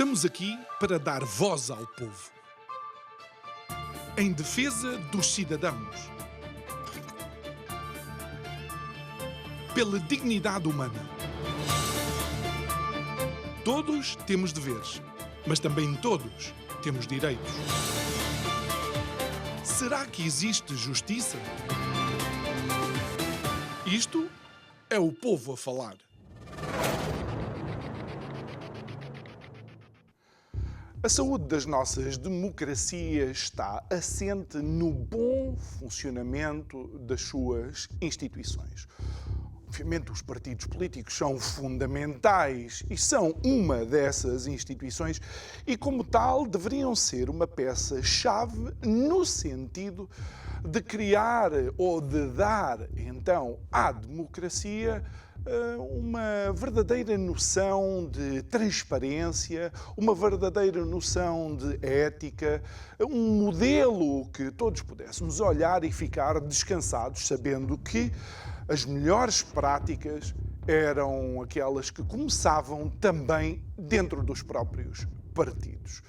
Estamos aqui para dar voz ao povo, em defesa dos cidadãos, pela dignidade humana. Todos temos deveres, mas também todos temos direitos. Será que existe justiça? Isto é o povo a falar. A saúde das nossas democracias está assente no bom funcionamento das suas instituições. Obviamente, os partidos políticos são fundamentais e são uma dessas instituições e, como tal, deveriam ser uma peça-chave no sentido de criar ou de dar, então, à democracia uma verdadeira noção de transparência, uma verdadeira noção de ética, um modelo que todos pudéssemos olhar e ficar descansados, sabendo que as melhores práticas eram aquelas que começavam também dentro dos próprios partidos.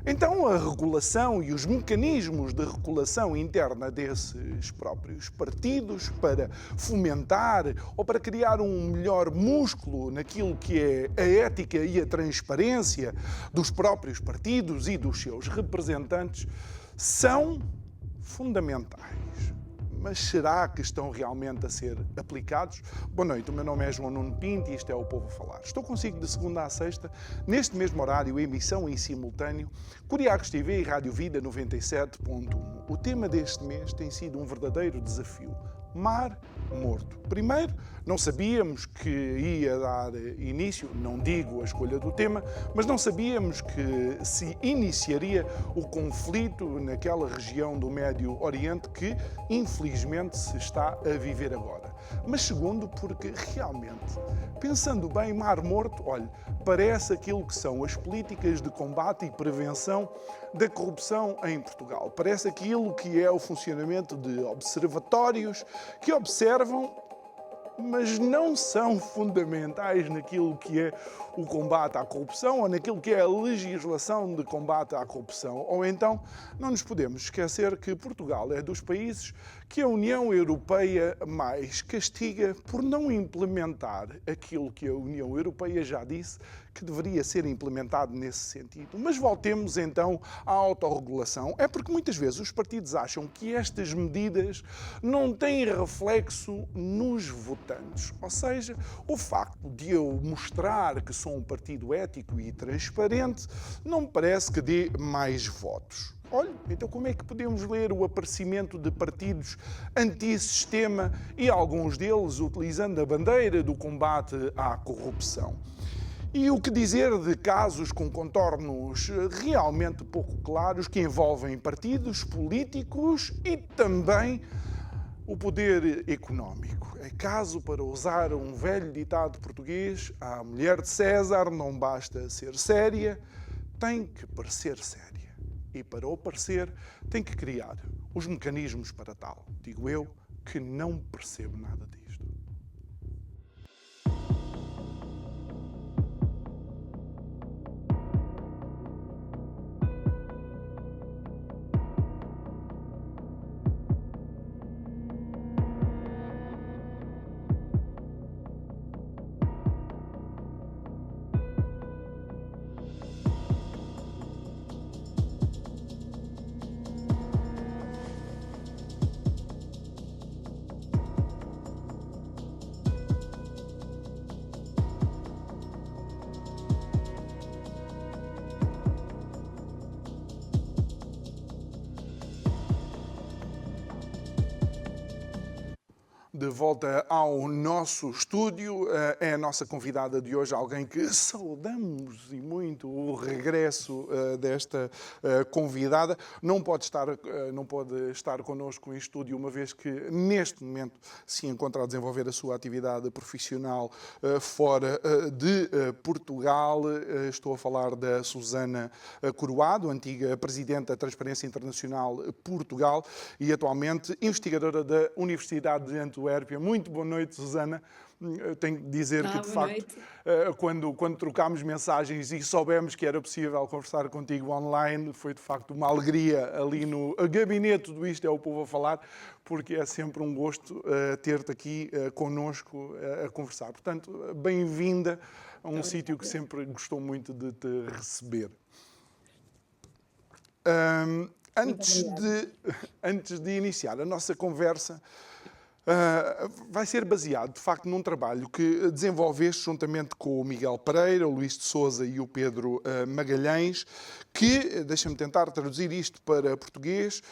Então, a regulação e os mecanismos de regulação interna desses próprios partidos para fomentar ou para criar um melhor músculo naquilo que é a ética e a transparência dos próprios partidos e dos seus representantes são fundamentais. Mas será que estão realmente a ser aplicados? Boa noite, o meu nome é João Nuno Pinto e isto é o Povo a Falar. Estou consigo de segunda a sexta, neste mesmo horário, emissão em simultâneo, Curiacos TV e Rádio Vida 97.1. O tema deste mês tem sido um verdadeiro desafio. Mar Morto. Primeiro, não sabíamos que ia dar início, não digo a escolha do tema, mas não sabíamos que se iniciaria o conflito naquela região do Médio Oriente que, infelizmente, se está a viver agora. Mas segundo, porque realmente, pensando bem, Mar Morto, olha, parece aquilo que são as políticas de combate e prevenção da corrupção em Portugal. Parece aquilo que é o funcionamento de observatórios que observam, mas não são fundamentais naquilo que é o combate à corrupção ou naquilo que é a legislação de combate à corrupção. Ou então, não nos podemos esquecer que Portugal é dos países que a União Europeia mais castiga por não implementar aquilo que a União Europeia já disse que deveria ser implementado nesse sentido. Mas voltemos então à autorregulação. É porque muitas vezes os partidos acham que estas medidas não têm reflexo nos votantes. Ou seja, o facto de eu mostrar que sou um partido ético e transparente não me parece que dê mais votos. Olha, então como é que podemos ler o aparecimento de partidos antissistema e alguns deles utilizando a bandeira do combate à corrupção? E o que dizer de casos com contornos realmente pouco claros que envolvem partidos políticos e também o poder económico? É caso para usar um velho ditado português: a mulher de César não basta ser séria, tem que parecer séria. E para o parecer tem que criar os mecanismos para tal. Digo eu que não percebo nada disto. De volta ao nosso estúdio, é a nossa convidada de hoje, alguém que saudamos e muito o regresso desta convidada. Não pode estar connosco em estúdio, uma vez que neste momento se encontra a desenvolver a sua atividade profissional fora de Portugal. Estou a falar da Susana Coroado, antiga Presidente da Transparência Internacional Portugal e atualmente investigadora da Universidade de Antuérpia Hérpia. Muito boa noite, Susana. Tenho que dizer que, de facto, quando trocámos mensagens e soubemos que era possível conversar contigo online, foi, de facto, uma alegria ali no gabinete do Isto é o Povo a Falar, porque é sempre um gosto ter-te aqui connosco a conversar. Portanto, bem-vinda a um sítio que sempre gostou muito de te receber. Antes de iniciar a nossa conversa, vai ser baseado, de facto, num trabalho que desenvolveste juntamente com o Miguel Pereira, o Luís de Sousa e o Pedro Magalhães, que, deixa-me tentar traduzir isto para português,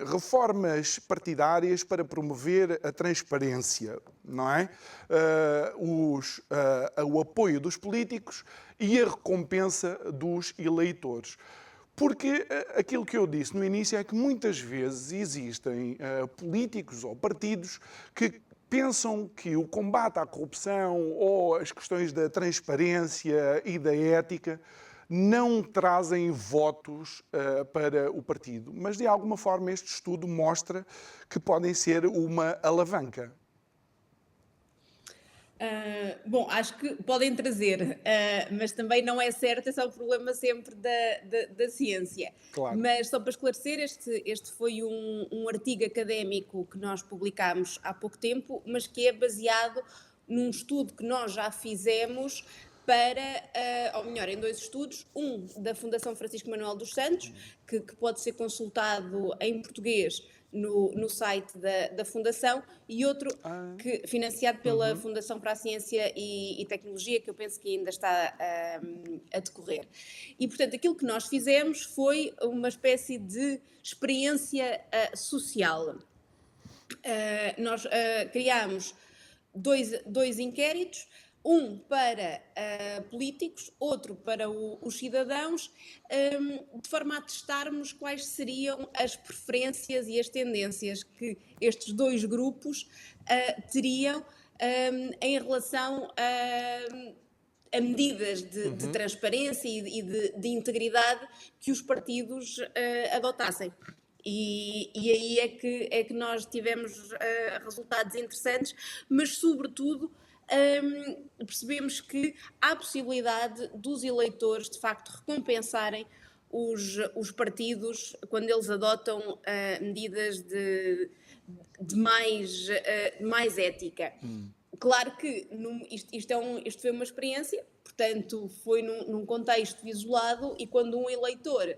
reformas partidárias para promover a transparência, não é? O apoio dos políticos e a recompensa dos eleitores. Porque aquilo que eu disse no início é que muitas vezes existem políticos ou partidos que pensam que o combate à corrupção ou as questões da transparência e da ética não trazem votos para o partido. Mas, de alguma forma, este estudo mostra que podem ser uma alavanca. Bom, acho que podem trazer, mas também não é certo, esse é o problema sempre da ciência. Claro. Mas só para esclarecer, este foi um artigo académico que nós publicámos há pouco tempo, mas que é baseado num estudo que nós já fizemos ou melhor, em 2 estudos, um da Fundação Francisco Manuel dos Santos, que pode ser consultado em português no site da Fundação, e outro financiado pela Fundação para a Ciência e Tecnologia, que eu penso que ainda está a decorrer. E, portanto, aquilo que nós fizemos foi uma espécie de experiência social. Nós criámos dois inquéritos, um para políticos, outro para os cidadãos, de forma a testarmos quais seriam as preferências e as tendências que estes 2 grupos teriam em relação a medidas de transparência e de integridade que os partidos adotassem. E aí é que nós tivemos resultados interessantes, mas, sobretudo, percebemos que há possibilidade dos eleitores, de facto, recompensarem os partidos quando eles adotam medidas de mais ética. Claro que isto foi uma experiência, portanto, foi num contexto isolado, e quando um eleitor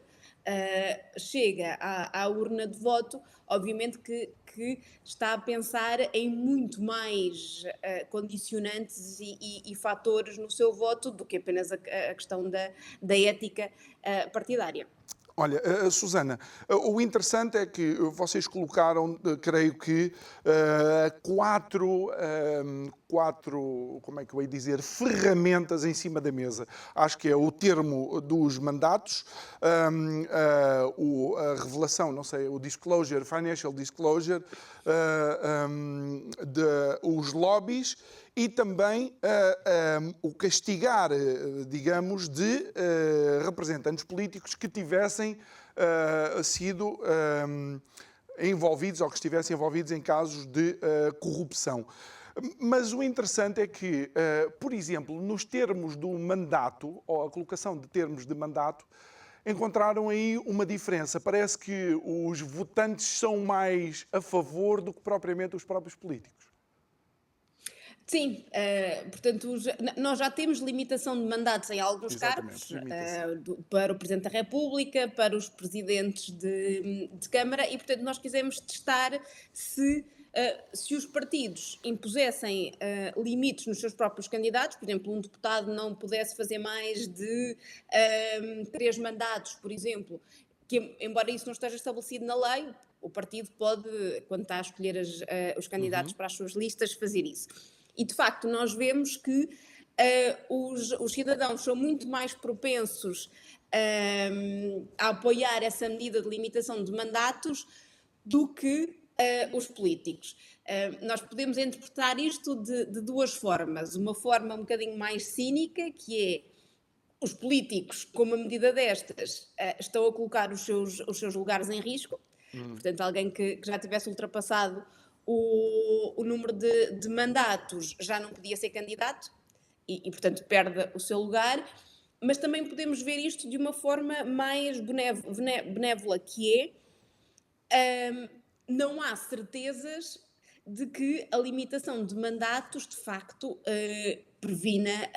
chega à urna de voto, obviamente que está a pensar em muito mais condicionantes e fatores no seu voto do que apenas a questão da ética partidária. Olha, Susana, o interessante é que vocês colocaram, creio que, quatro, como é que eu ia dizer, ferramentas em cima da mesa. Acho que é o termo dos mandatos, a revelação, não sei, o disclosure, financial disclosure, os lobbies e também o castigar, digamos, de representantes políticos que tivessem sido envolvidos ou que estivessem envolvidos em casos de corrupção. Mas o interessante é que, por exemplo, nos termos do mandato, ou a colocação de termos de mandato, encontraram aí uma diferença. Parece que os votantes são mais a favor do que propriamente os próprios políticos. Sim, portanto, nós já temos limitação de mandatos em alguns cargos, para o Presidente da República, para os presidentes de Câmara, e, portanto, nós quisemos testar se os partidos impusessem limites nos seus próprios candidatos, por exemplo, um deputado não pudesse fazer mais de 3 mandatos, por exemplo, que, embora isso não esteja estabelecido na lei, o partido pode, quando está a escolher os candidatos para as suas listas, fazer isso. E, de facto, nós vemos que os cidadãos são muito mais propensos a apoiar essa medida de limitação de mandatos do que os políticos. Nós podemos interpretar isto de 2 formas. Uma forma um bocadinho mais cínica, que é os políticos, com uma medida destas, estão a colocar os seus lugares em risco. Portanto, alguém que já tivesse ultrapassado o número de mandatos, já não podia ser candidato portanto, perde o seu lugar. Mas também podemos ver isto de uma forma mais benévola, que é, não há certezas de que a limitação de mandatos, de facto, previna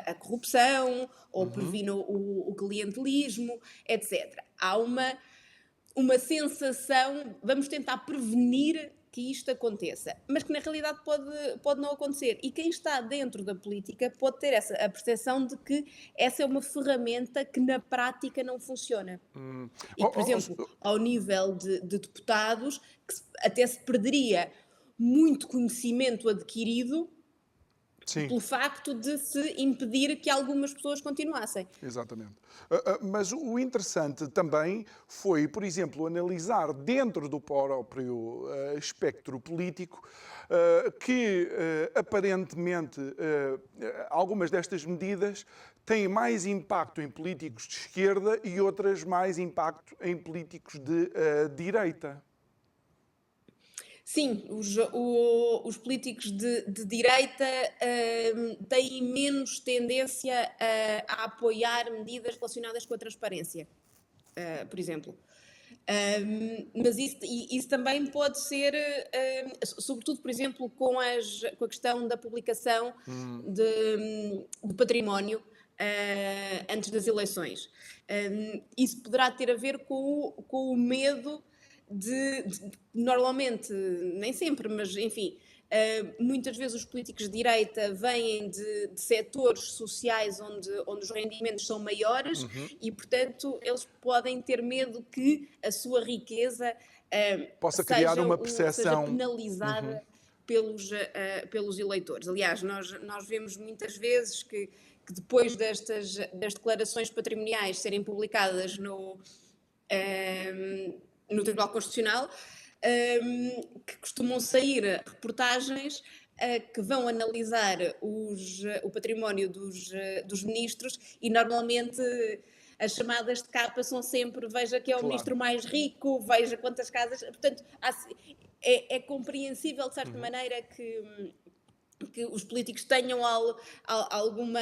a corrupção ou Uhum. previna o clientelismo, etc. Há uma sensação, vamos tentar prevenir que isto aconteça, mas que na realidade pode não acontecer. E quem está dentro da política pode ter a percepção de que essa é uma ferramenta que na prática não funciona. E que, por exemplo, ao nível de deputados, até se perderia muito conhecimento adquirido Sim. pelo facto de se impedir que algumas pessoas continuassem. Exatamente. Mas o interessante também foi, por exemplo, analisar dentro do próprio espectro político que aparentemente algumas destas medidas têm mais impacto em políticos de esquerda e outras mais impacto em políticos de direita. Sim, os políticos de direita têm menos tendência a apoiar medidas relacionadas com a transparência, por exemplo. Mas isso também pode ser, sobretudo, por exemplo, com a questão da publicação do património antes das eleições. Isso poderá ter a ver com o medo normalmente, nem sempre, mas enfim, muitas vezes os políticos de direita vêm de setores sociais onde os rendimentos são maiores e, portanto, eles podem ter medo que a sua riqueza Possa criar uma seja percepção. penalizada pelos eleitores. Aliás, nós vemos muitas vezes que depois das declarações patrimoniais serem publicadas no Tribunal Constitucional, que costumam sair reportagens que vão analisar o património dos ministros e normalmente as chamadas de capa são sempre veja que é o Claro. ministro mais rico, veja quantas casas... Portanto, é compreensível de certa maneira que os políticos tenham alguma...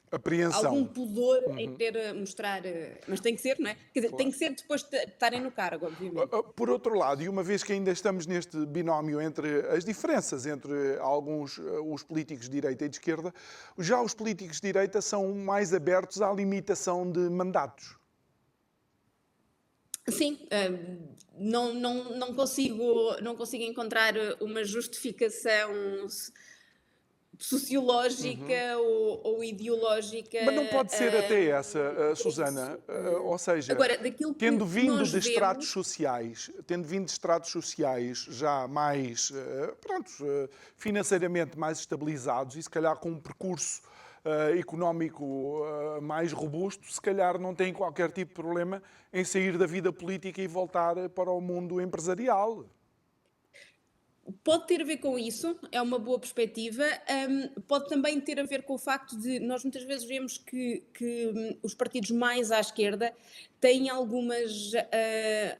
Apreensão. algum pudor em querer mostrar, mas tem que ser, não é? Quer dizer, tem que ser depois de estarem no cargo, obviamente. Por outro lado, e uma vez que ainda estamos neste binómio entre as diferenças entre alguns os políticos de direita e de esquerda, já os políticos de direita são mais abertos à limitação de mandatos. Sim, não consigo encontrar uma justificação sociológica ou ideológica. Mas não pode ser até essa, Susana, ou seja, Agora, daquilo tendo que vindo nós de estratos vemos... sociais já mais, pronto, financeiramente mais estabilizados e se calhar com um percurso económico mais robusto, se calhar não têm qualquer tipo de problema em sair da vida política e voltar para o mundo empresarial. Pode ter a ver com isso, é uma boa perspectiva. Pode também ter a ver com o facto de nós muitas vezes vemos que os partidos mais à esquerda têm algumas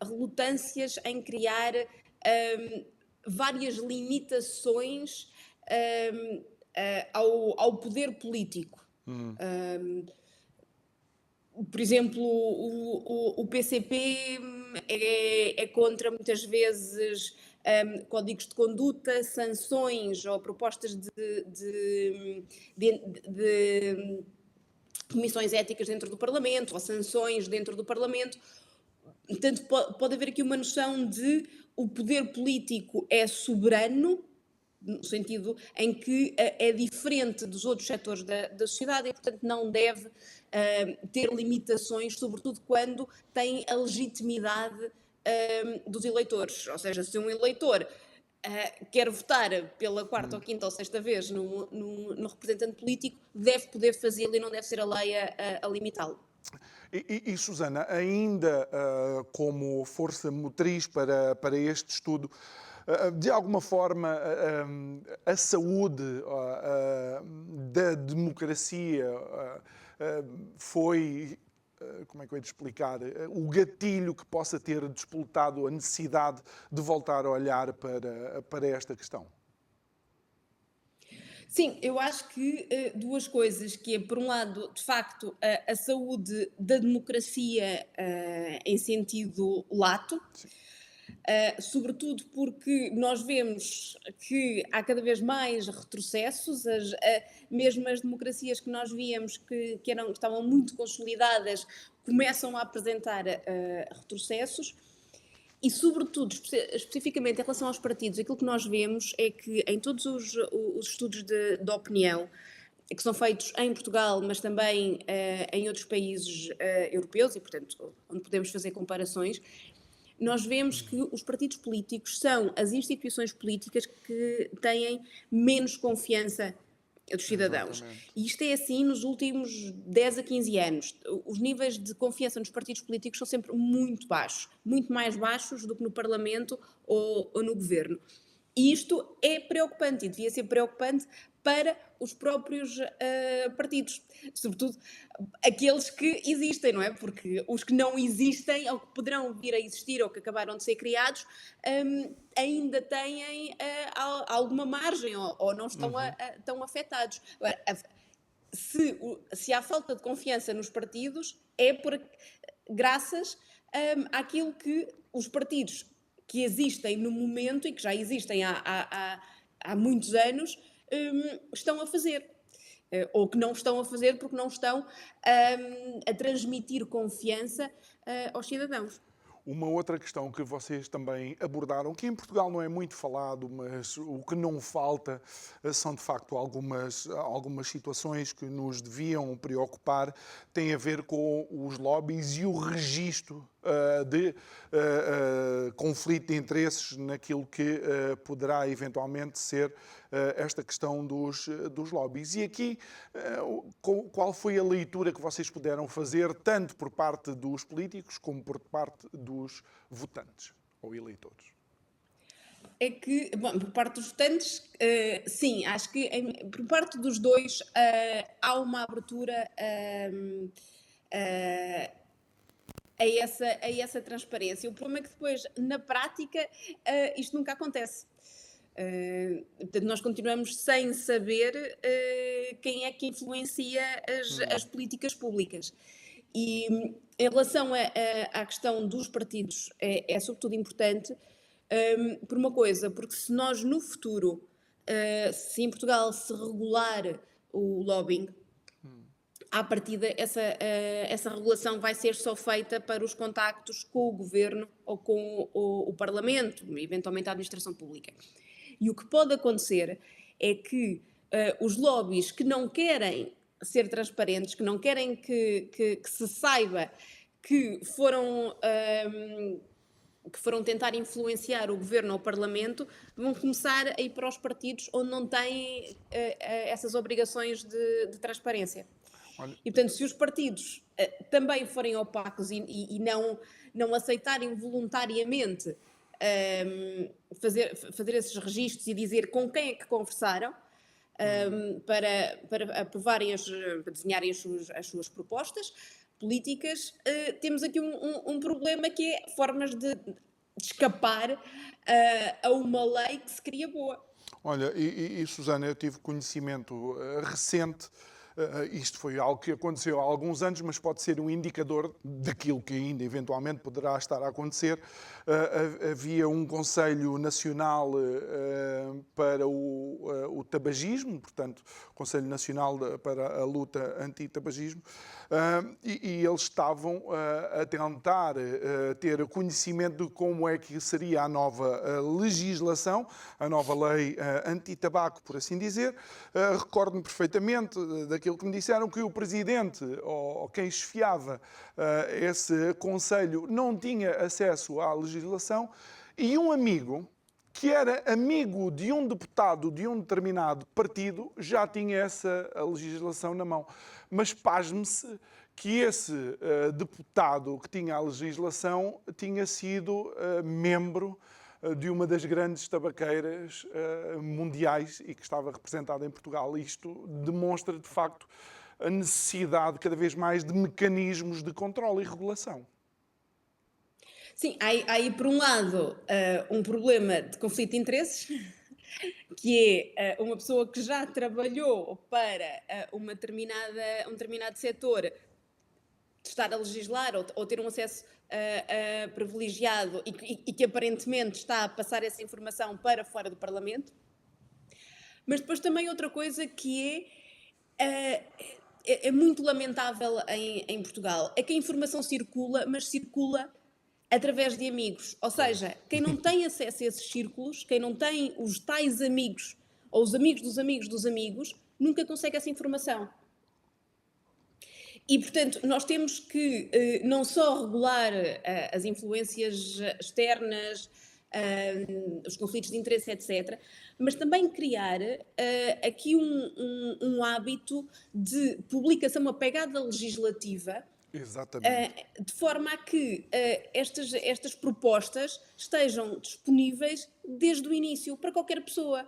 relutâncias em criar várias limitações ao poder político. Por exemplo, o PCP é contra muitas vezes códigos de conduta, sanções ou propostas de comissões éticas dentro do Parlamento ou sanções dentro do Parlamento. Portanto, pode haver aqui uma noção de o poder político é soberano, no sentido em que é diferente dos outros setores da sociedade e, portanto, não deve ter limitações, sobretudo quando tem a legitimidade dos eleitores. Ou seja, se um eleitor quer votar pela quarta ou quinta ou sexta vez no representante político, deve poder fazê-lo e não deve ser a lei a limitá-lo. E Susana, ainda como força motriz para este estudo, de alguma forma, a saúde da democracia foi como é que eu hei de explicar, o gatilho que possa ter despoltado a necessidade de voltar a olhar para esta questão? Sim, eu acho que duas coisas, que é, por um lado, de facto, a saúde da democracia em sentido lato, Sim. sobretudo porque nós vemos que há cada vez mais retrocessos, mesmo as democracias que nós víamos que estavam muito consolidadas começam a apresentar retrocessos. E, sobretudo, especificamente em relação aos partidos, aquilo que nós vemos é que em todos os estudos de opinião que são feitos em Portugal, mas também em outros países europeus, e, portanto, onde podemos fazer comparações, nós vemos que os partidos políticos são as instituições políticas que têm menos confiança dos cidadãos. Exatamente. E isto é assim nos últimos 10 a 15 anos. Os níveis de confiança nos partidos políticos são sempre muito baixos, muito mais baixos do que no Parlamento ou no Governo. E isto é preocupante e devia ser preocupante para os próprios partidos, sobretudo aqueles que existem, não é? Porque os que não existem, ou que poderão vir a existir, ou que acabaram de ser criados, ainda têm alguma margem, ou não estão tão afetados. Agora, se há falta de confiança nos partidos, é graças àquilo que os partidos que existem no momento e que já existem há muitos anos estão a fazer. Ou que não estão a fazer porque não estão a transmitir confiança aos cidadãos. Uma outra questão que vocês também abordaram, que em Portugal não é muito falado, mas o que não falta são de facto algumas situações que nos deviam preocupar, tem a ver com os lobbies e o registro de conflito de interesses naquilo que poderá eventualmente ser esta questão dos lobbies. E aqui, qual foi a leitura que vocês puderam fazer, tanto por parte dos políticos como por parte dos votantes ou eleitores? É que, bom, por parte dos votantes, sim, acho que por parte dos dois há uma abertura a essa transparência. O problema é que depois, na prática, isto nunca acontece. Portanto, nós continuamos sem saber quem é que influencia as políticas públicas. E em relação à questão dos partidos, é sobretudo importante por uma coisa, porque se nós no futuro, se em Portugal se regular o lobbying, à partida essa regulação vai ser só feita para os contactos com o governo ou com o Parlamento, eventualmente a administração pública. E o que pode acontecer é que os lobbies que não querem ser transparentes, que não querem que se saiba que foram tentar influenciar o governo ou o Parlamento, vão começar a ir para os partidos onde não têm essas obrigações de transparência. Olha. E, portanto, se os partidos também forem opacos e não aceitarem voluntariamente fazer esses registros e dizer com quem é que conversaram para aprovarem, para desenharem as suas propostas políticas, temos aqui um problema que é formas de escapar a uma lei que se cria boa. Olha, Susana, eu tive conhecimento recente. Isto foi algo que aconteceu há alguns anos, mas pode ser um indicador daquilo que ainda eventualmente poderá estar a acontecer. Havia um Conselho Nacional para o tabagismo, portanto, Conselho Nacional para a luta anti-tabagismo, e eles estavam a tentar ter conhecimento de como é que seria a nova legislação, a nova lei anti-tabaco, por assim dizer. Recordo-me perfeitamente daquilo que me disseram, que o presidente, ou quem esfiava esse conselho, não tinha acesso à legislação, e um amigo, que era amigo de um deputado de um determinado partido, já tinha essa legislação na mão. Mas pasme-se que esse deputado que tinha a legislação tinha sido membro de uma das grandes tabaqueiras mundiais e que estava representada em Portugal. Isto demonstra, de facto, a necessidade cada vez mais de mecanismos de controle e regulação. Sim, há aí, por um lado, um problema de conflito de interesses, que é uma pessoa que já trabalhou para um determinado setor estar a legislar ou ter um acesso privilegiado e que aparentemente está a passar essa informação para fora do Parlamento. Mas depois também outra coisa que é muito lamentável em Portugal, é que a informação circula, mas circula através de amigos. Ou seja, quem não tem acesso a esses círculos, quem não tem os tais amigos, ou os amigos dos amigos dos amigos, nunca consegue essa informação. E, portanto, nós temos que não só regular as influências externas, os conflitos de interesse, etc., mas também criar aqui um hábito de publicação, uma pegada legislativa, Exatamente. de forma a que estas propostas estejam disponíveis desde o início para qualquer pessoa.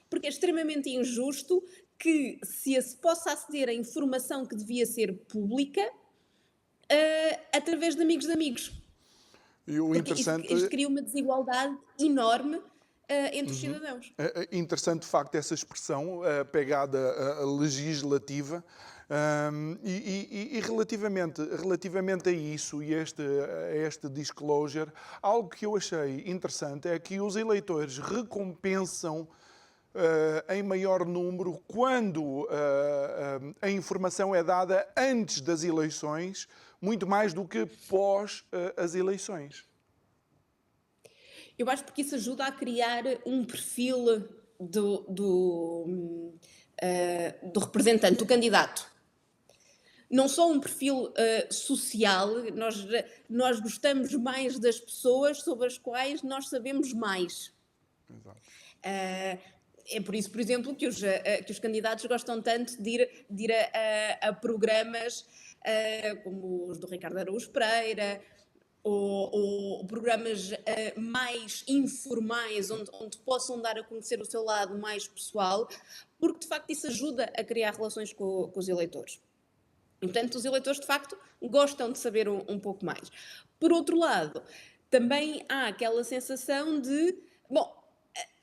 Porque é extremamente injusto que se possa aceder à informação que devia ser pública através de amigos de amigos. E o Porque interessante... isto cria uma desigualdade enorme entre os cidadãos. É interessante, de facto, essa expressão, a pegada legislativa. E relativamente a isso e a este disclosure, algo que eu achei interessante é que os eleitores recompensam em maior número quando a informação é dada antes das eleições, muito mais do que pós as eleições. Eu acho porque isso ajuda a criar um perfil do representante, do candidato. Não só um perfil social, nós gostamos mais das pessoas sobre as quais nós sabemos mais. Exato. É por isso, por exemplo, que os candidatos gostam tanto de ir a programas como os do Ricardo Araújo Pereira, ou programas mais informais, onde possam dar a conhecer o seu lado mais pessoal, porque de facto isso ajuda a criar relações com os eleitores. E, portanto, os eleitores de facto gostam de saber um pouco mais. Por outro lado, também há aquela sensação de, bom,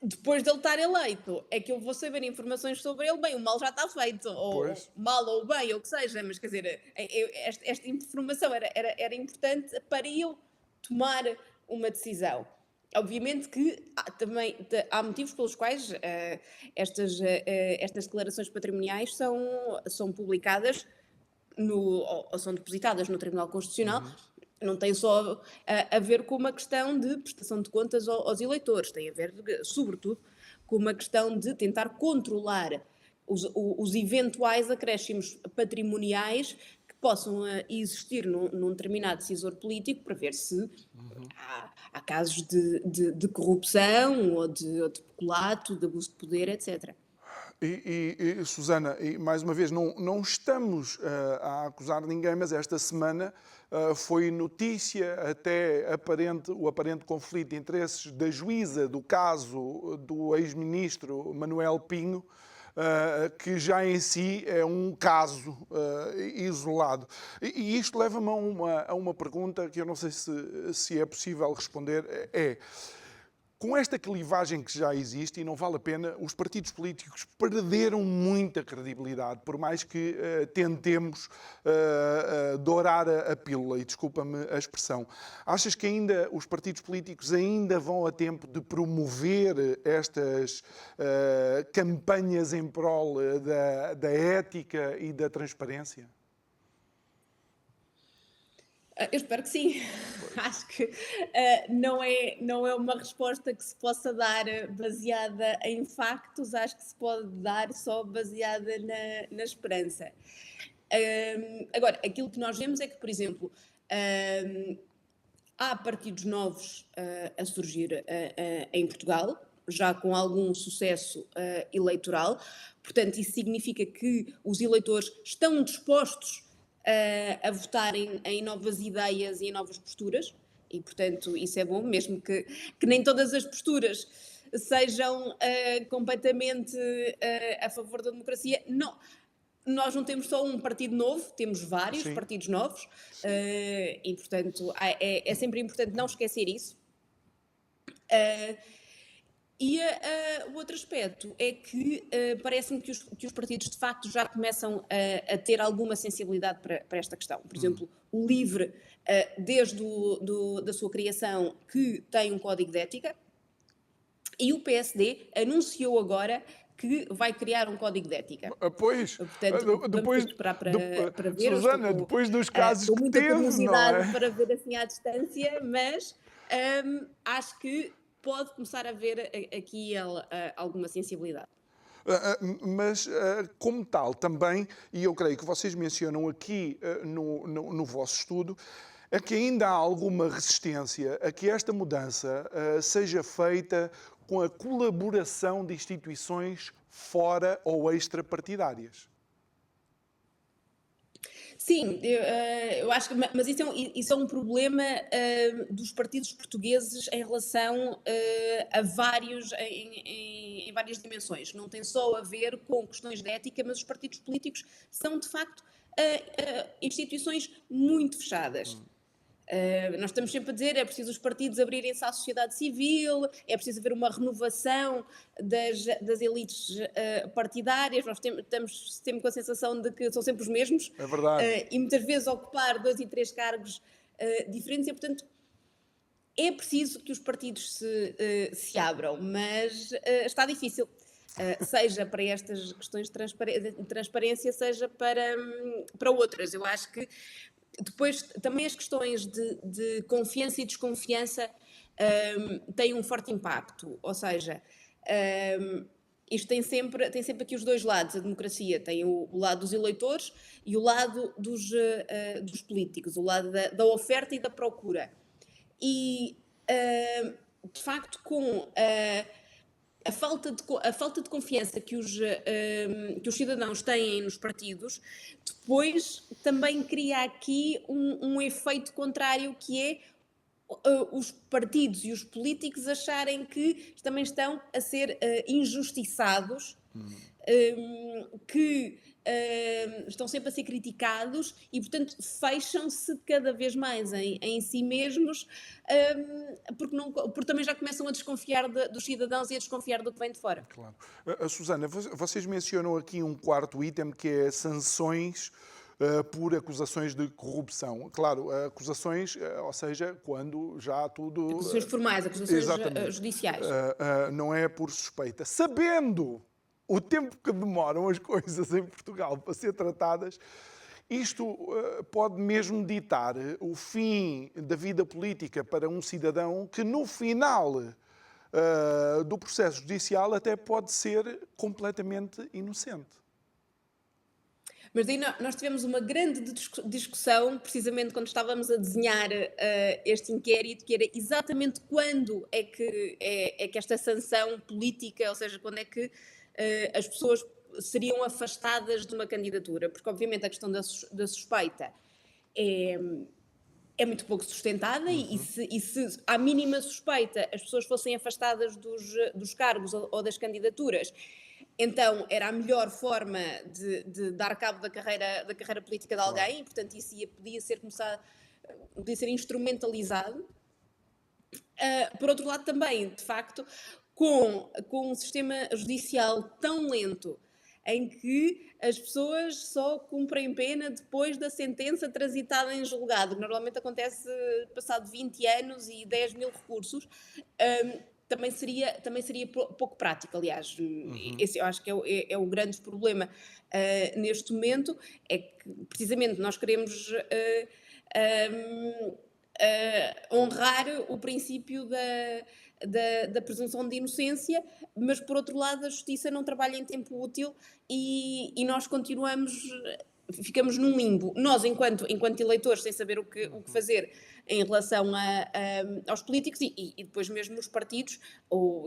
depois de ele estar eleito, é que eu vou saber informações sobre ele, bem, o mal já está feito, ou mal ou bem, ou o que seja, mas quer dizer, esta informação era importante para eu tomar uma decisão. Obviamente que há motivos pelos quais estas declarações patrimoniais são publicadas ou são depositadas no Tribunal Constitucional. Não tem só a ver com uma questão de prestação de contas aos eleitores, tem a ver, sobretudo, com uma questão de tentar controlar os eventuais acréscimos patrimoniais que possam existir num determinado decisor político, para ver se há casos de corrupção ou de peculato, de abuso de poder, etc. Susana, mais uma vez, não estamos a acusar ninguém, mas esta semana foi notícia até o aparente conflito de interesses da juíza do caso do ex-ministro Manuel Pinho, que já em si é um caso isolado. E isto leva-me a uma pergunta que eu não sei se é possível responder, com esta clivagem que já existe, e não vale a pena, os partidos políticos perderam muita credibilidade, por mais que tentemos dourar a pílula, e desculpa-me a expressão. Achas que os partidos políticos ainda vão a tempo de promover estas campanhas em prol da ética e da transparência? Eu espero que sim. Acho que não é uma resposta que se possa dar baseada em factos, acho que se pode dar só baseada na esperança. Agora, aquilo que nós vemos é que, por exemplo, há partidos novos a surgir em Portugal, já com algum sucesso eleitoral, portanto, isso significa que os eleitores estão dispostos a votarem em novas ideias e em novas posturas, e, portanto, isso é bom, mesmo que nem todas as posturas sejam completamente a favor da democracia. nós não temos só um partido novo, temos vários Sim. partidos novos, e portanto é sempre importante não esquecer isso. O outro aspecto é que parece-me que os partidos de facto já começam a ter alguma sensibilidade para esta questão. Por exemplo, o LIVRE, desde da sua criação, que tem um código de ética, e o PSD anunciou agora que vai criar um código de ética. Pois, Portanto, depois, vamos esperar para ver. Susana, depois dos casos com que muita teve, não curiosidade é? para ver assim à distância, mas acho que pode começar a haver aqui alguma sensibilidade. Mas, como tal, também, e eu creio que vocês mencionam aqui no vosso estudo, é que ainda há alguma resistência a que esta mudança seja feita com a colaboração de instituições fora ou extrapartidárias. Sim, eu acho que, mas isso é um problema dos partidos portugueses em relação a em várias dimensões. Não tem só a ver com questões de ética, mas os partidos políticos são, de facto, instituições muito fechadas. Nós estamos sempre a dizer é preciso os partidos abrirem-se à sociedade civil, é preciso haver uma renovação das elites partidárias. Nós estamos sempre com a sensação de que são sempre os mesmos. É verdade. E muitas vezes ocupar 2 e 3 cargos diferentes e, portanto, é preciso que os partidos se abram, mas está difícil. Seja para estas questões de transparência, seja para outras. Eu acho que depois, também as questões de confiança e desconfiança têm um forte impacto. Ou seja, isto tem sempre aqui os dois lados. A democracia tem o lado dos eleitores e o lado dos políticos, o lado da oferta e da procura. E, de facto, com a falta de confiança que os cidadãos têm nos partidos, depois também cria aqui um efeito contrário, que é os partidos e os políticos acharem que também estão a ser injustiçados, que estão sempre a ser criticados e, portanto, fecham-se cada vez mais em si mesmos, porque também já começam a desconfiar dos cidadãos e a desconfiar do que vem de fora. Claro. Susana, vocês mencionam aqui um quarto item, que é sanções por acusações de corrupção. Claro, acusações, ou seja, quando já tudo... Acusações formais, acusações judiciais. Não é por suspeita. Sabendo o tempo que demoram as coisas em Portugal para ser tratadas, isto pode mesmo ditar o fim da vida política para um cidadão que, no final do processo judicial, até pode ser completamente inocente. Mas daí nós tivemos uma grande discussão, precisamente quando estávamos a desenhar este inquérito, que era exatamente quando é que esta sanção política, ou seja, quando é que as pessoas seriam afastadas de uma candidatura. Porque, obviamente, a questão da suspeita é muito pouco sustentada e se à mínima suspeita as pessoas fossem afastadas dos cargos ou das candidaturas, então era a melhor forma de dar cabo da carreira política de alguém. Claro. E, portanto, isso podia ser instrumentalizado. Por outro lado, também, de facto, com um sistema judicial tão lento, em que as pessoas só cumprem pena depois da sentença transitada em julgado, que normalmente acontece passado 20 anos e 10 mil recursos, também seria pouco prático. Aliás, esse eu acho que é o grande problema neste momento, é que precisamente nós queremos honrar o princípio da presunção de inocência, mas, por outro lado, a justiça não trabalha em tempo útil e nós ficamos num limbo. Nós, enquanto eleitores, sem saber o que fazer em relação aos políticos e depois mesmo os partidos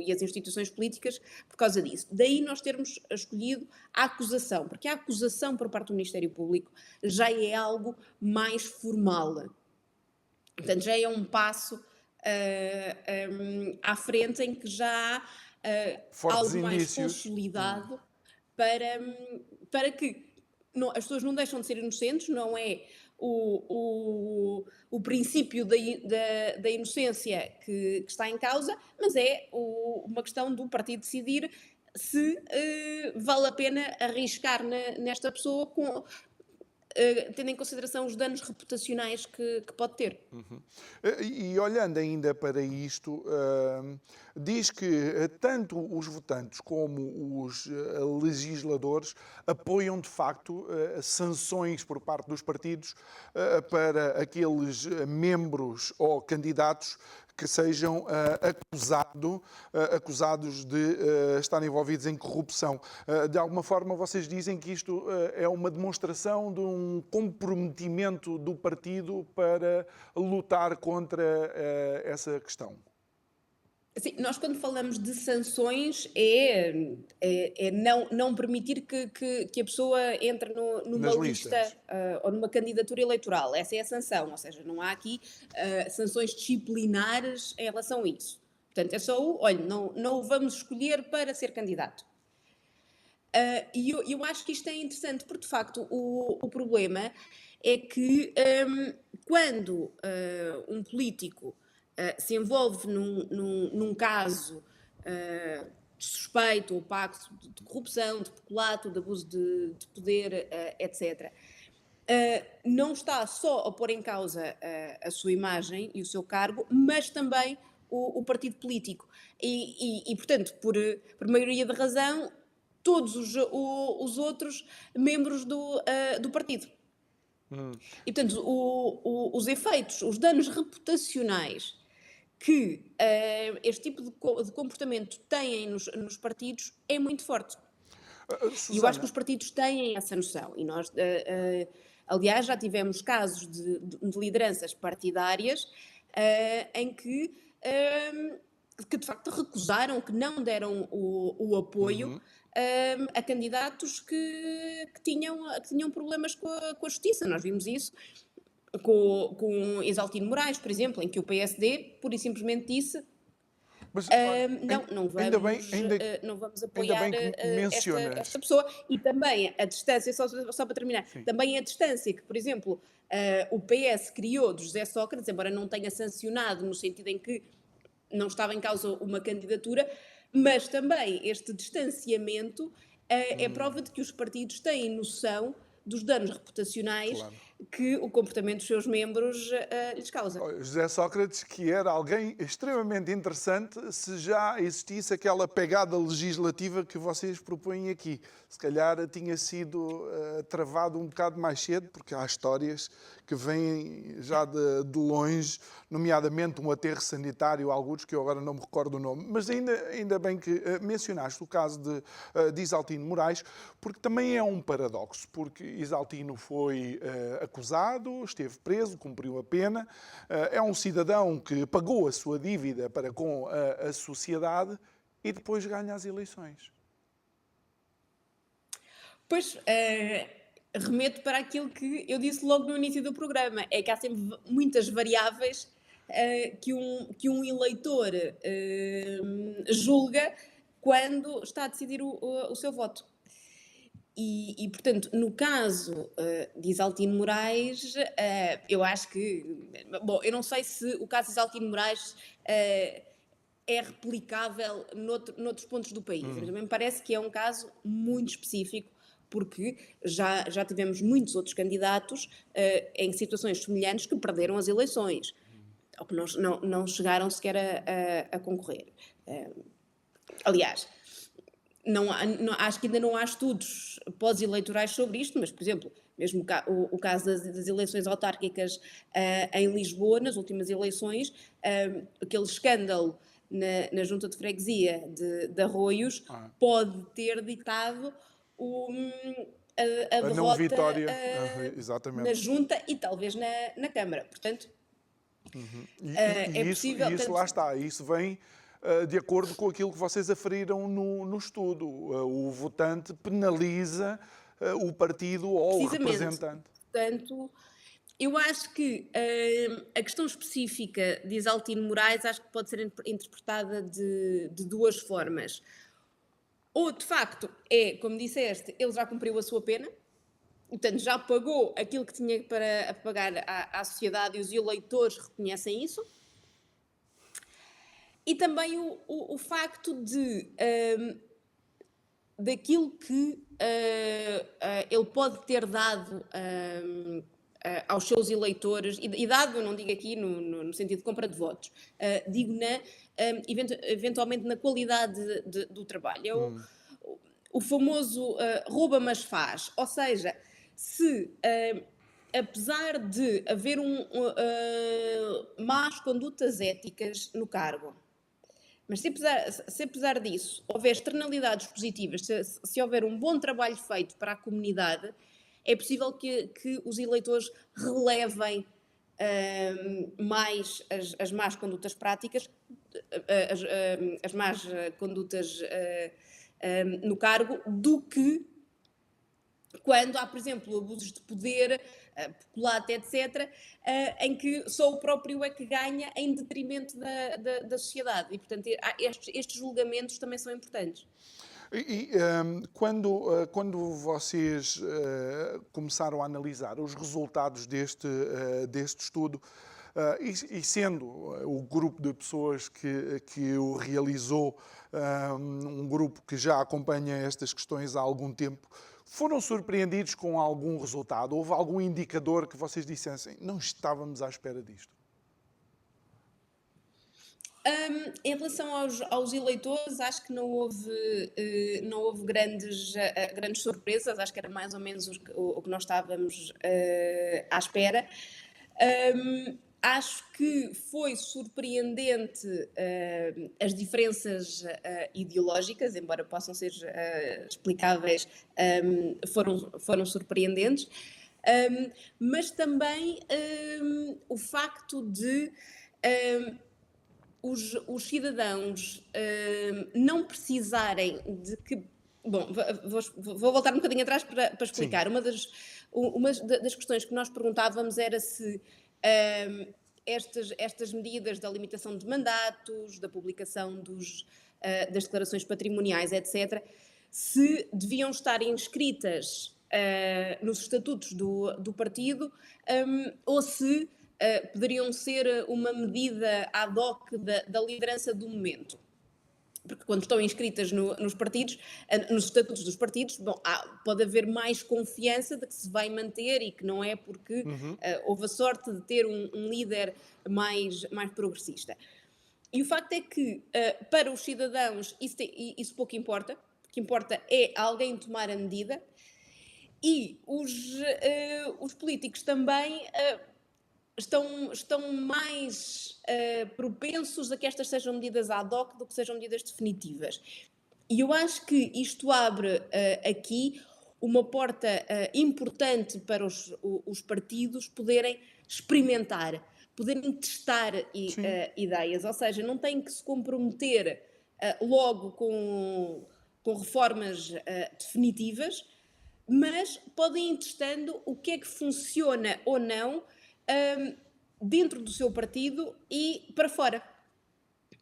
e as instituições políticas por causa disso. Daí nós termos escolhido a acusação, porque a acusação por parte do Ministério Público já é algo mais formal. Portanto, já é um passo à frente, em que já há algo mais consolidado para que as pessoas não deixam de ser inocentes, não é o princípio da inocência que está em causa, mas é uma questão do partido decidir se vale a pena arriscar nesta pessoa tendo em consideração os danos reputacionais que pode ter. E olhando ainda para isto, diz que tanto os votantes como os legisladores apoiam de facto sanções por parte dos partidos para aqueles membros ou candidatos que sejam acusados de estarem envolvidos em corrupção. De alguma forma, vocês dizem que isto é uma demonstração de um comprometimento do partido para lutar contra essa questão. Assim, nós quando falamos de sanções não permitir que a pessoa entre numa Nas lista listas. ou numa candidatura eleitoral. Essa é a sanção, ou seja, não há aqui sanções disciplinares em relação a isso. Portanto, é só olha, não o vamos escolher para ser candidato. E eu acho que isto é interessante, porque de facto o problema é que quando um político se envolve num caso suspeito, opaco de corrupção, de peculato, de abuso de poder, etc., não está só a pôr em causa a sua imagem e o seu cargo, mas também o partido político. E portanto, por maioria de razão, todos os outros membros do partido. E, portanto, os efeitos, os danos reputacionais que este tipo de comportamento têm nos partidos é muito forte. E eu acho que os partidos têm essa noção. E nós, aliás, já tivemos casos de lideranças partidárias em que de facto recusaram, que não deram o apoio a candidatos que tinham problemas com a justiça. Nós vimos isso com Exaltino Moraes, por exemplo, em que o PSD pura e simplesmente disse Mas, não vamos apoiar ainda bem que mencionas. esta pessoa. E também a distância, só para terminar, Sim. também a distância que, por exemplo, o PS criou de José Sócrates, embora não tenha sancionado no sentido em que não estava em causa uma candidatura, mas também este distanciamento é prova de que os partidos têm noção dos danos reputacionais, claro, que o comportamento dos seus membros lhes causa. José Sócrates, que era alguém extremamente interessante, se já existisse aquela pegada legislativa que vocês propõem aqui. Se calhar tinha sido travado um bocado mais cedo, porque há histórias que vêm já de longe, nomeadamente um aterro sanitário, alguns que eu agora não me recordo o nome, mas ainda bem que mencionaste o caso de Exaltino Moraes, porque também é um paradoxo, porque Exaltino foi acusado, esteve preso, cumpriu a pena, é um cidadão que pagou a sua dívida para com a sociedade e depois ganha as eleições. Pois, remeto para aquilo que eu disse logo no início do programa, é que há sempre muitas variáveis que um eleitor julga quando está a decidir o seu voto. E, portanto, no caso de Exaltino Moraes, eu acho que... Bom, eu não sei se o caso de Exaltino Moraes é replicável noutros pontos do país. Mas me parece que é um caso muito específico, porque já tivemos muitos outros candidatos em situações semelhantes que perderam as eleições, ou que não chegaram sequer a concorrer. Aliás, acho que ainda não há estudos pós-eleitorais sobre isto, mas, por exemplo, mesmo o caso das eleições autárquicas em Lisboa, nas últimas eleições, aquele escândalo na junta de freguesia de Arroios pode ter ditado a derrota não vitória, exatamente, na junta e talvez na Câmara. Portanto, é possível... E isso lá está, isso vem de acordo com aquilo que vocês aferiram no estudo. O votante penaliza o partido ou o representante. Portanto, eu acho que a questão específica de Exaltino Moraes acho que pode ser interpretada de duas formas. Ou, de facto, como disseste, ele já cumpriu a sua pena portanto, já pagou aquilo que tinha para pagar à sociedade e os eleitores reconhecem isso. E também o facto daquilo que ele pode ter dado aos seus eleitores, e dado, não digo aqui no sentido de compra de votos, digo eventualmente na qualidade do trabalho. O famoso rouba mas faz, ou seja, se apesar de haver más condutas éticas no cargo, mas se apesar disso houver externalidades positivas, se houver um bom trabalho feito para a comunidade, é possível que os eleitores relevem mais as más condutas práticas, as más condutas no cargo, do que quando há, por exemplo, abusos de poder, peculato, etc., em que só o próprio é que ganha em detrimento da sociedade. E, portanto, estes julgamentos também são importantes. Quando vocês começaram a analisar os resultados deste estudo, e sendo o grupo de pessoas que o realizou um grupo que já acompanha estas questões há algum tempo, foram surpreendidos com algum resultado? Houve algum indicador que vocês dissessem, não estávamos à espera disto? Em relação aos eleitores, acho que não houve grandes surpresas, acho que era mais ou menos o que nós estávamos à espera. Acho que foi surpreendente as diferenças ideológicas, embora possam ser explicáveis, foram surpreendentes, mas também o facto de os cidadãos não precisarem de que... Bom, vou voltar um bocadinho atrás para explicar. Uma das questões que nós perguntávamos era se estas medidas da limitação de mandatos, da publicação das declarações patrimoniais, etc., se deviam estar inscritas nos estatutos do partido ou se poderiam ser uma medida ad hoc da liderança do momento. Porque quando estão inscritas nos partidos, nos estatutos dos partidos, bom, pode haver mais confiança de que se vai manter e que não é porque houve a sorte de ter um líder mais progressista. E o facto é que, para os cidadãos, isso pouco importa. O que importa é alguém tomar a medida, e os políticos também estão mais propensos a que estas sejam medidas ad hoc do que sejam medidas definitivas. E eu acho que isto abre aqui uma porta importante para os partidos poderem experimentar, poderem testar ideias, ou seja, não têm que se comprometer logo com reformas definitivas, mas podem ir testando o que é que funciona ou não dentro do seu partido e para fora.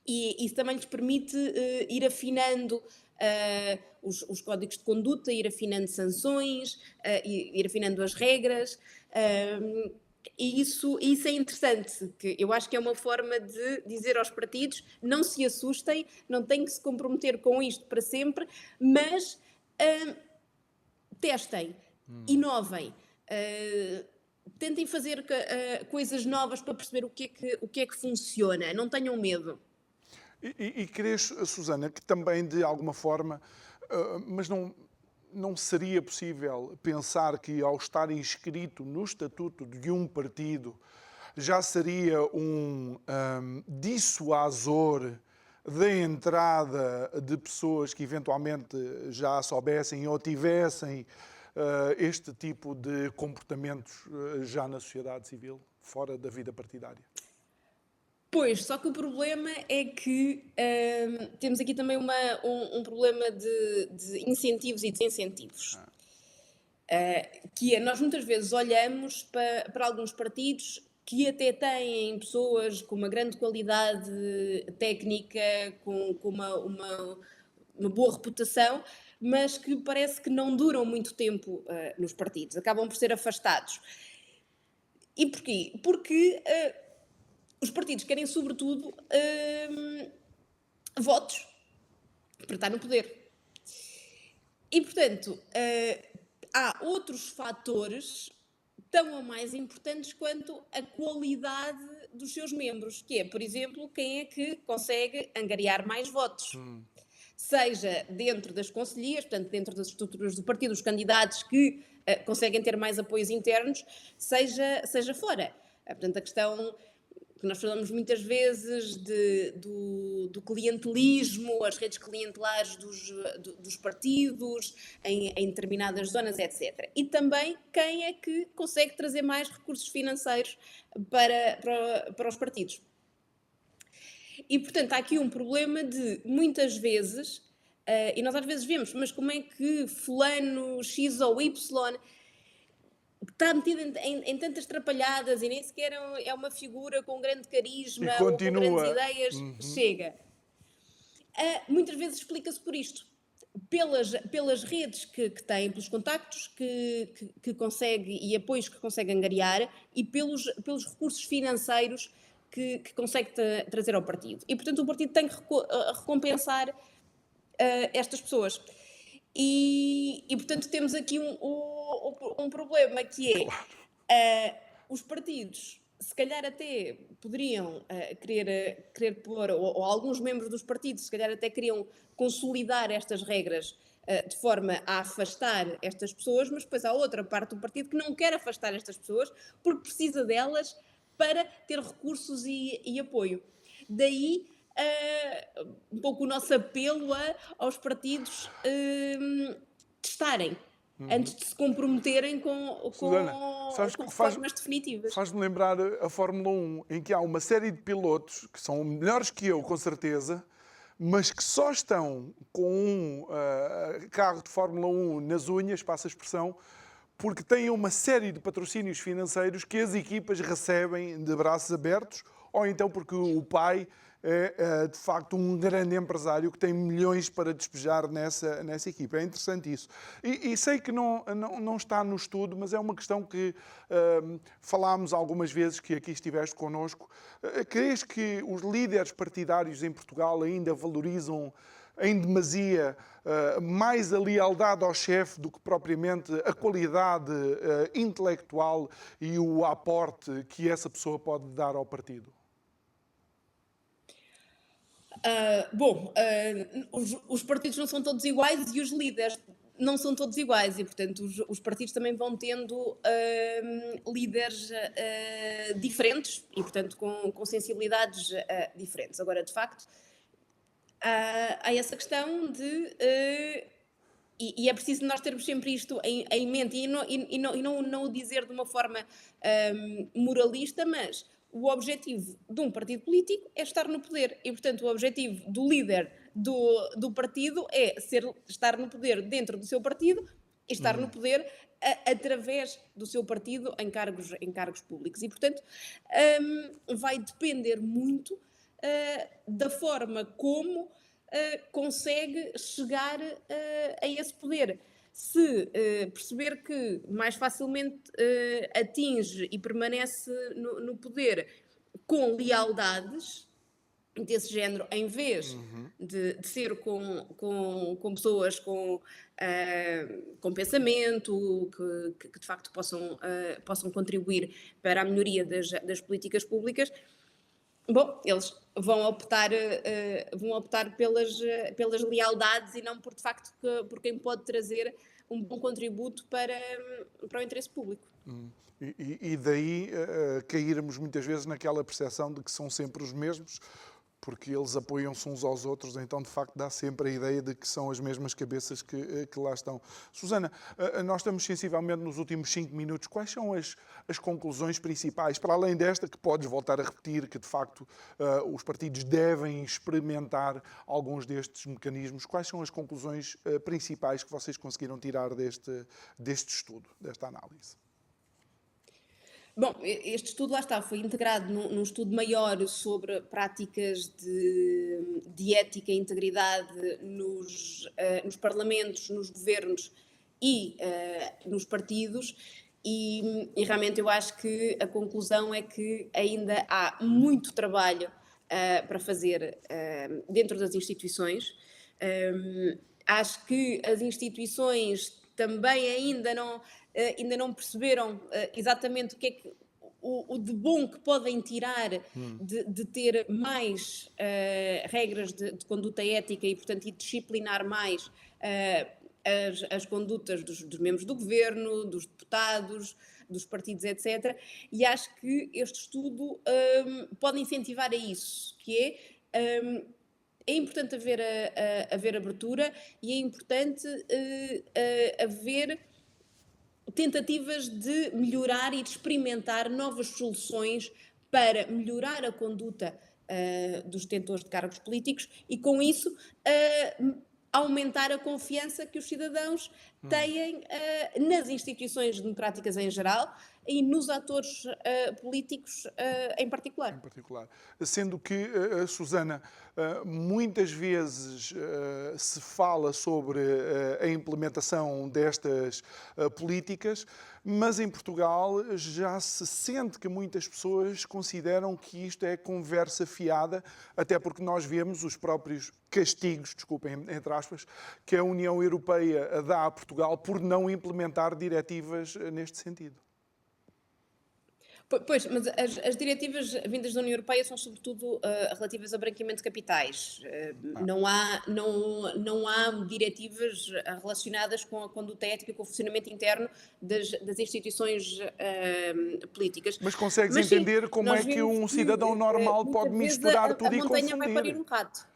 E isso também lhes permite ir afinando os códigos de conduta, ir afinando sanções, ir afinando as regras. E isso é interessante, que eu acho que é uma forma de dizer aos partidos: não se assustem, não têm que se comprometer com isto para sempre, mas testem, inovem, tentem fazer coisas novas para perceber o que é que funciona, não tenham medo. E crês, Susana, que também de alguma forma, mas não seria possível pensar que ao estar inscrito no estatuto de um partido já seria um dissuasor da entrada de pessoas que eventualmente já soubessem ou tivessem este tipo de comportamentos já na sociedade civil, fora da vida partidária? Pois, só que o problema é que temos aqui também um problema de incentivos e desincentivos. Que é, nós muitas vezes olhamos para alguns partidos que até têm pessoas com uma grande qualidade técnica, com uma boa reputação, mas que parece que não duram muito tempo nos partidos, acabam por ser afastados. E porquê? Porque os partidos querem, sobretudo, votos para estar no poder. E, portanto, há outros fatores tão ou mais importantes quanto a qualidade dos seus membros, que é, por exemplo, quem é que consegue angariar mais votos. Seja dentro das conselhias, portanto, dentro das estruturas do partido, os candidatos que conseguem ter mais apoios internos, seja fora. Portanto, a questão que nós falamos muitas vezes do clientelismo, as redes clientelares dos partidos, em determinadas zonas, etc. E também quem é que consegue trazer mais recursos financeiros para os partidos. E, portanto, há aqui um problema de, muitas vezes, e nós às vezes vemos, mas como é que fulano X ou Y está metido em tantas trapalhadas e nem sequer é uma figura com grande E carisma ou com grandes continua. ideias, chega. Muitas vezes explica-se por isto. Pelas redes que tem, pelos contactos que consegue e apoios que consegue angariar e pelos recursos financeiros que consegue trazer ao partido. E, portanto, o partido tem que recompensar estas pessoas. E, portanto, temos aqui um problema que é os partidos, se calhar até poderiam querer pôr, ou alguns membros dos partidos, se calhar até queriam consolidar estas regras de forma a afastar estas pessoas, mas depois há outra parte do partido que não quer afastar estas pessoas porque precisa delas para ter recursos e apoio. Daí um pouco o nosso apelo aos partidos testarem antes de se comprometerem Susana, sabes que reformas definitivas. faz-me lembrar a Fórmula 1, em que há uma série de pilotos que são melhores que eu, com certeza, mas que só estão com um carro de Fórmula 1 nas unhas, passa a expressão, porque têm uma série de patrocínios financeiros que as equipas recebem de braços abertos, ou então porque o pai é, de facto, um grande empresário que tem milhões para despejar nessa equipa. É interessante isso. E sei que não está no estudo, mas é uma questão que falámos algumas vezes que aqui estiveste connosco. Crees que os líderes partidários em Portugal ainda valorizam em demasia mais a lealdade ao chefe do que propriamente a qualidade intelectual e o aporte que essa pessoa pode dar ao partido? Os partidos não são todos iguais e os líderes não são todos iguais e, portanto, os partidos também vão tendo líderes diferentes e, portanto, com sensibilidades diferentes. Agora, de facto, há essa questão de... E é preciso nós termos sempre isto em mente e não o dizer de uma forma moralista, mas o objetivo de um partido político é estar no poder e, portanto, o objetivo do líder do partido é estar no poder dentro do seu partido e estar no poder através do seu partido em cargos públicos. E, portanto, vai depender muito da forma como consegue chegar a esse poder. Se perceber que mais facilmente atinge e permanece no poder com lealdades desse género, em vez de ser com pessoas com pensamento, que de facto possam contribuir para a melhoria das políticas públicas, bom, eles vão optar pelas lealdades e não de facto por quem pode trazer um bom contributo para o interesse público. E daí cairmos muitas vezes naquela percepção de que são sempre os mesmos, porque eles apoiam-se uns aos outros, então de facto dá sempre a ideia de que são as mesmas cabeças que lá estão. Susana, nós estamos sensivelmente nos últimos 5 minutos. Quais são as conclusões principais, para além desta, que podes voltar a repetir, que de facto os partidos devem experimentar alguns destes mecanismos? Quais são as conclusões principais que vocês conseguiram tirar deste estudo, desta análise? Bom, este estudo, lá está, foi integrado num estudo maior sobre práticas de ética e integridade nos parlamentos, nos governos e nos partidos, e realmente eu acho que a conclusão é que ainda há muito trabalho para fazer dentro das instituições. Acho que as instituições também ainda não perceberam exatamente o que é que o de bom que podem tirar de ter mais regras de conduta ética e, portanto, e disciplinar mais as condutas dos membros do governo, dos deputados, dos partidos, etc. E acho que este estudo pode incentivar a isso, que é importante haver abertura e é importante haver tentativas de melhorar e de experimentar novas soluções para melhorar a conduta dos detentores de cargos políticos e, com isso, aumentar a confiança que os cidadãos têm nas instituições democráticas em geral e nos atores políticos em particular. Em particular. Sendo que, Susana, muitas vezes se fala sobre a implementação destas políticas, mas em Portugal já se sente que muitas pessoas consideram que isto é conversa fiada, até porque nós vemos os próprios castigos, desculpem, entre aspas, que a União Europeia dá a Portugal por não implementar diretivas neste sentido. Pois, mas as diretivas vindas da União Europeia são sobretudo relativas a branqueamento de capitais. Não há diretivas relacionadas com a conduta ética e com o funcionamento interno das instituições políticas. Mas consegues entender sim, como é que um cidadão normal pode misturar tudo e confundir? A montanha vai parir um rato.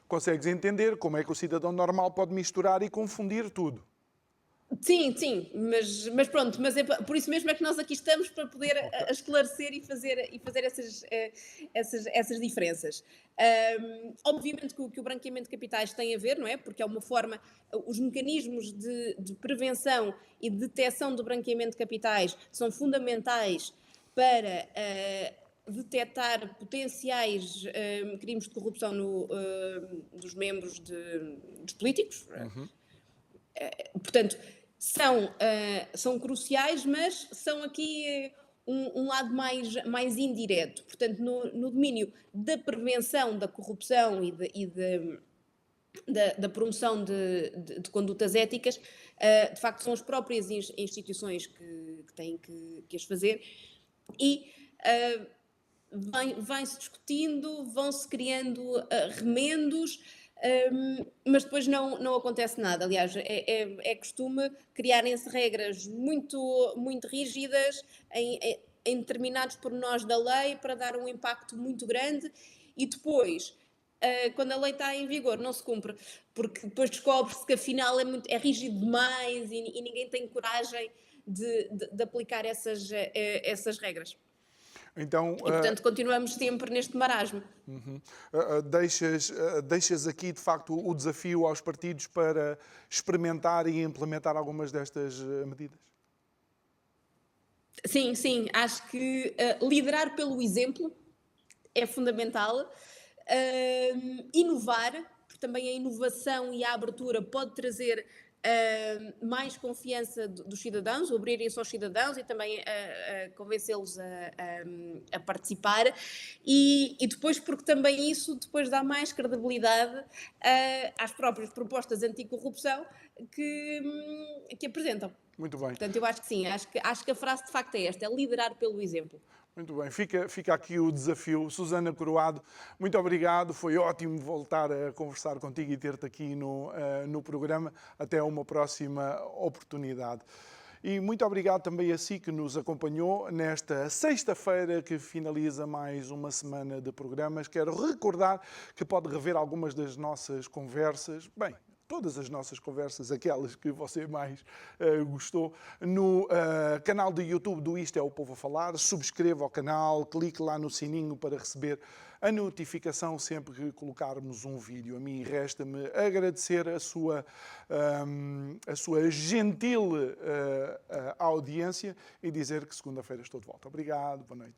Consegues entender como é que o cidadão normal pode misturar e confundir tudo? Sim, mas pronto, mas por isso mesmo é que nós aqui estamos para poder esclarecer e fazer essas diferenças. Obviamente que o branqueamento de capitais tem a ver, não é? Porque é uma forma, os mecanismos de prevenção e de detecção do branqueamento de capitais são fundamentais para detectar potenciais crimes de corrupção dos membros dos políticos. Portanto, são cruciais, mas são aqui um lado mais indireto. Portanto, no domínio da prevenção da corrupção e da promoção de condutas éticas, de facto, são as próprias instituições que têm que as fazer e vai-se discutindo, vão-se criando remendos, mas depois não acontece nada. Aliás, é costume criarem-se regras muito rígidas em determinados pormenores da lei para dar um impacto muito grande e depois, quando a lei está em vigor, não se cumpre, porque depois descobre-se que afinal é rígido demais e ninguém tem coragem de aplicar essas regras. Então, e, portanto, continuamos sempre neste marasmo. Deixas aqui, de facto, o desafio aos partidos para experimentar e implementar algumas destas medidas? Sim. Acho que liderar pelo exemplo é fundamental. Inovar, porque também a inovação e a abertura pode trazer mais confiança dos cidadãos, abrirem-se aos cidadãos e também convencê-los a participar e depois porque também isso depois dá mais credibilidade às próprias propostas anticorrupção que apresentam. Muito bem. Portanto, eu acho que sim, acho que a frase de facto é esta, é liderar pelo exemplo. Muito bem, fica aqui o desafio. Susana Coroado, muito obrigado, foi ótimo voltar a conversar contigo e ter-te aqui no programa. Até uma próxima oportunidade. E muito obrigado também a si que nos acompanhou nesta sexta-feira que finaliza mais uma semana de programas. Quero recordar que pode rever algumas das nossas conversas, todas as nossas conversas, aquelas que você mais gostou, no canal do YouTube do Isto é o Povo a Falar. Subscreva o canal, clique lá no sininho para receber a notificação sempre que colocarmos um vídeo. A mim resta-me agradecer a sua gentil audiência e dizer que segunda-feira estou de volta. Obrigado, boa noite.